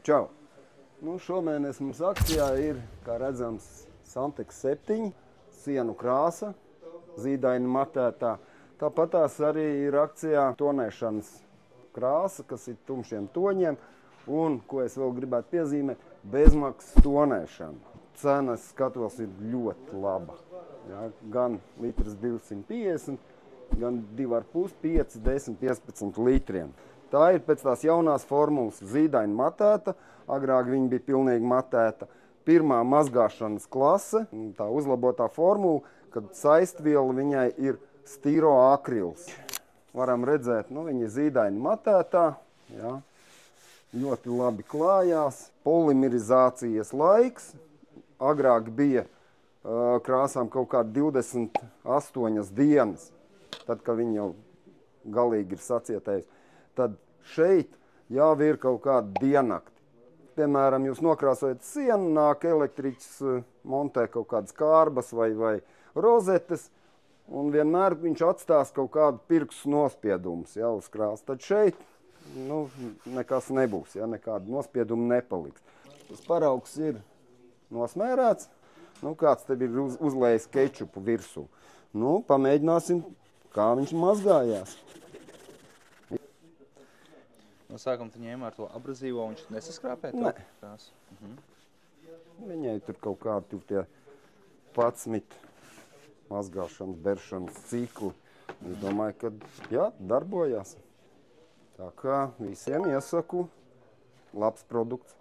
Čau! Nu, šomēnes mums akcijā ir, kā redzams, Santex 7, sienu krāsa, zīdaini matētā. Tāpatās arī ir akcijā tonēšanas krāsa, kas ir tumšiem toņiem. Un, ko es vēl gribētu piezīmēt, bezmaksas tonēšana. Cena, es skatos, ir ļoti laba. Ja, gan litrs 250, gan 2,5, 5, 10, 15 litriem. Tā ir pēc tās jaunās formulas zīdaini matēta. Agrāk viņa bija pilnīgi matēta. Pirmā mazgāšanas klase, tā uzlabotā formula, kad saistviela viņai ir stiroakrils. Varam redzēt, viņa ir zīdaini matētā. Ja. Ļoti labi klājās. Polimerizācijas laiks. Agrāk bija krāsām kaut kādi 28 dienas, tad, kad viņi jau galīgi ir sacietējusi. Tad šeit jau ir kaut kāda diennakti. Piemēram, jūs nokrāsojat sienu, nāk elektriķis, montē kaut kādas kārbas vai rozetes, un vienmēr viņš atstās kaut kādu pirkstu nospiedumus uz krāsu. Tad šeit nekas nebūs, nekāda nospieduma nepaliks. Tas paraugs ir nosmērēts, kāds te ir uzlējis kečupu virsū. Pamēģināsim, kā viņš mazgājās. No sākuma tu ņēma ar to abrazīvo, un viņš nesaskrāpē to? Nē. Viņai tur kaut kādi tie 11 mazgāšanas, beršanas cikli. Es domāju, ka darbojās. Tā kā visiem iesaku labs produkts.